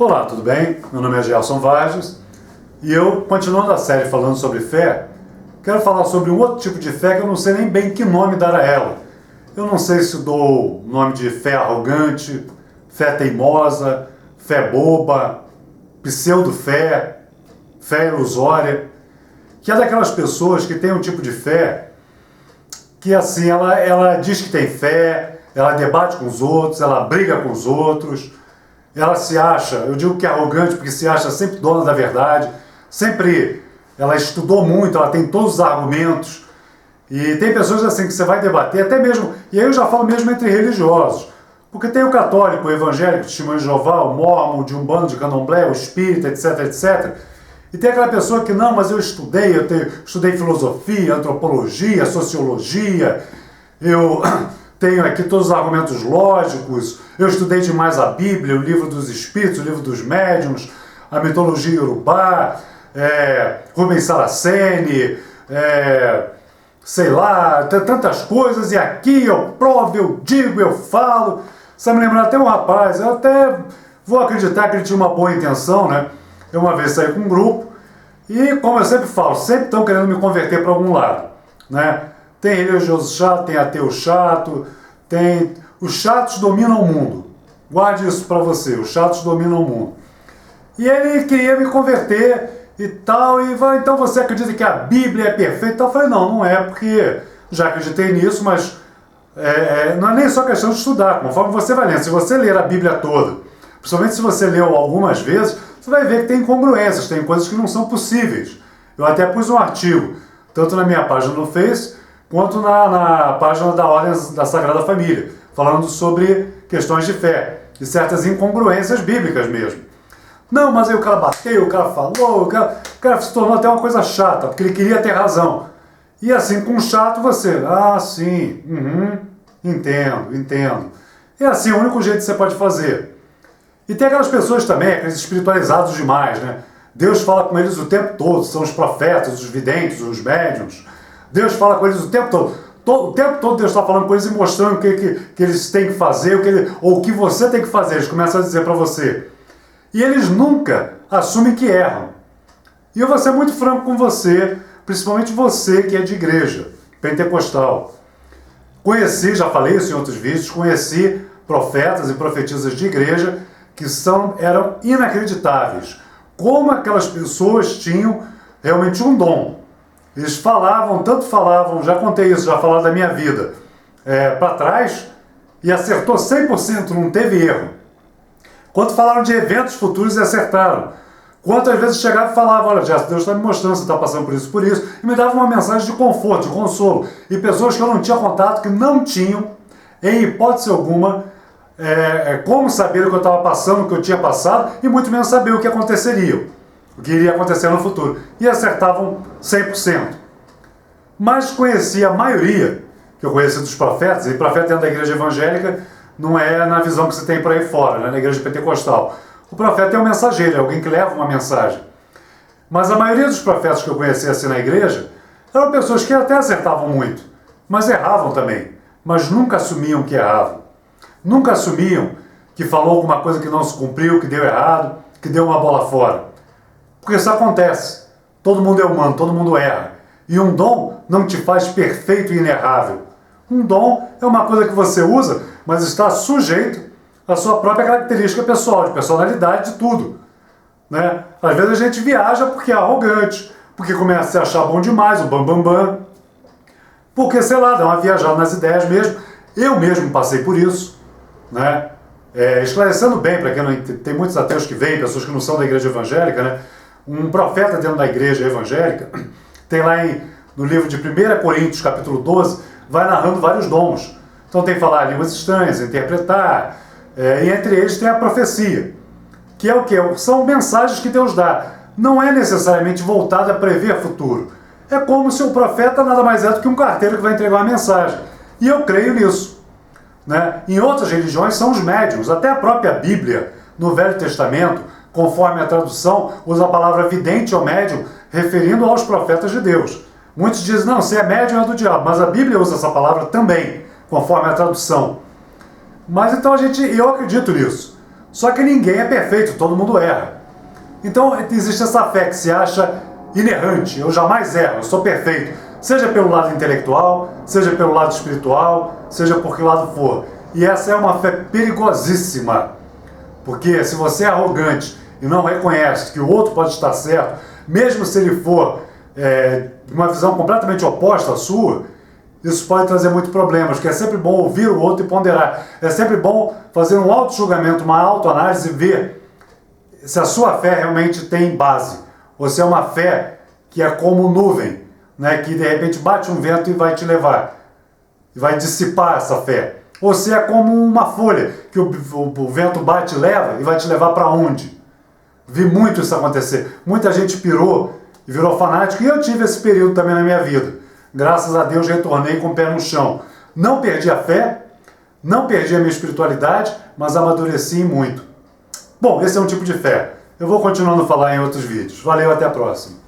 Olá, tudo bem? Meu nome é Gelson Vargas e eu, continuando a série falando sobre fé, quero falar sobre um outro tipo de fé que eu não sei nem bem que nome dar a ela. Eu não sei se dou o nome de fé arrogante, fé teimosa, fé boba, pseudo-fé, fé ilusória, que é daquelas pessoas que têm um tipo de fé que assim, ela diz que tem fé, ela debate com os outros, ela briga com os outros, ela se acha, eu digo que é arrogante porque se acha sempre dona da verdade, sempre ela estudou muito, ela tem todos os argumentos, e tem pessoas assim que você vai debater, até mesmo, e aí eu já falo mesmo entre religiosos, porque tem o católico, o evangélico, o testemunho de Jeová, o mormon, de umbanda, de candomblé, o espírita, etc, etc, e tem aquela pessoa que não, mas eu estudei, estudei filosofia, antropologia, sociologia, eu tenho aqui todos os argumentos lógicos, eu estudei demais a Bíblia, o livro dos Espíritos, o livro dos Médiuns, a mitologia iorubá, Rubens Saraceni, sei lá, tantas coisas, e aqui eu provo, eu digo, eu falo. Você me lembra até um rapaz, eu até vou acreditar que ele tinha uma boa intenção, né? Eu uma vez saí com um grupo, e como eu sempre falo, sempre estão querendo me converter para algum lado, né? Tem religioso chato, tem ateu chato, tem... Os chatos dominam o mundo. Guarde isso para você, os chatos dominam o mundo. E ele queria me converter e tal, e vai, então você acredita que a Bíblia é perfeita? Eu falei, não é, porque já acreditei nisso, mas não é nem só questão de estudar, conforme você vai lendo. Se você ler a Bíblia toda, principalmente se você leu algumas vezes, você vai ver que tem incongruências, tem coisas que não são possíveis. Eu até pus um artigo, tanto na minha página no Face, quanto na página da Ordem da Sagrada Família, falando sobre questões de fé, e certas incongruências bíblicas mesmo. Não, mas aí o cara bateu, o cara falou, o cara se tornou até uma coisa chata, porque ele queria ter razão. E assim, com chato você, sim, entendo. E assim, é o único jeito que você pode fazer. E tem aquelas pessoas também, aqueles espiritualizados demais, né? Deus fala com eles o tempo todo, são os profetas, os videntes, os médiuns. Deus fala com eles o tempo todo. O tempo todo Deus está falando com eles e mostrando o que eles têm que fazer, ou o que você tem que fazer. Eles começam a dizer para você. E eles nunca assumem que erram. E eu vou ser muito franco com você, principalmente você que é de igreja pentecostal. Conheci, já falei isso em outros vídeos, conheci profetas e profetisas de igreja que eram inacreditáveis. Como aquelas pessoas tinham realmente um dom. Eles falavam, tanto falavam, já contei isso, já falaram da minha vida, para trás, e acertou 100%, não teve erro. Quanto falaram de eventos futuros e acertaram. Quantas vezes chegavam e falavam, olha, Jéssica, Deus está me mostrando, você está passando por isso, e me davam uma mensagem de conforto, de consolo. E pessoas que eu não tinha contato, que não tinham, em hipótese alguma, como saber o que eu estava passando, o que eu tinha passado, e muito menos saber o que aconteceria. O que iria acontecer no futuro. E acertavam 100%. Mas conheci a maioria, que eu conheci dos profetas, e profeta dentro da igreja evangélica não é na visão que você tem por aí fora, né, na igreja pentecostal. O profeta é um mensageiro, é alguém que leva uma mensagem. Mas a maioria dos profetas que eu conheci assim na igreja eram pessoas que até acertavam muito, mas erravam também. Mas nunca assumiam que erravam. Nunca assumiam que falou alguma coisa que não se cumpriu, que deu errado, que deu uma bola fora. Porque isso acontece. Todo mundo é humano, todo mundo erra. E um dom não te faz perfeito e inerrável. Um dom é uma coisa que você usa, mas está sujeito à sua própria característica pessoal, de personalidade, de tudo. Né? Às vezes a gente viaja porque é arrogante, porque começa a se achar bom demais, o bam. Porque, sei lá, dá uma viajada nas ideias mesmo. Eu mesmo passei por isso. Né? Esclarecendo bem, para quem não tem muitos ateus que vêm, pessoas que não são da igreja evangélica, né? Um profeta dentro da igreja evangélica, tem lá no livro de 1 Coríntios, capítulo 12, vai narrando vários dons. Então tem que falar línguas estranhas, interpretar, e entre eles tem a profecia, que é o quê? São mensagens que Deus dá. Não é necessariamente voltada a prever futuro. É como se o profeta nada mais é do que um carteiro que vai entregar uma mensagem. E eu creio nisso. Né? Em outras religiões são os médiuns, até a própria Bíblia, no Velho Testamento, conforme a tradução, usa a palavra vidente ou médium, referindo aos profetas de Deus. Muitos dizem, não, se é médium é do diabo, mas a Bíblia usa essa palavra também, conforme a tradução. Mas então eu acredito nisso. Só que ninguém é perfeito, todo mundo erra. Então existe essa fé que se acha inerrante, eu jamais erro, eu sou perfeito. Seja pelo lado intelectual, seja pelo lado espiritual, seja por que lado for. E essa é uma fé perigosíssima. Porque se você é arrogante e não reconhece que o outro pode estar certo, mesmo se ele for de uma visão completamente oposta à sua, isso pode trazer muitos problemas, porque é sempre bom ouvir o outro e ponderar. É sempre bom fazer um auto-julgamento, uma autoanálise e ver se a sua fé realmente tem base. Ou se é uma fé que é como nuvem, né, que de repente bate um vento e vai te levar, e vai dissipar essa fé. Ou se é como uma folha, que o vento bate e leva, e vai te levar para onde? Vi muito isso acontecer. Muita gente pirou e virou fanático, e eu tive esse período também na minha vida. Graças a Deus retornei com o pé no chão. Não perdi a fé, não perdi a minha espiritualidade, mas amadureci muito. Bom, esse é um tipo de fé. Eu vou continuando a falar em outros vídeos. Valeu, até a próxima.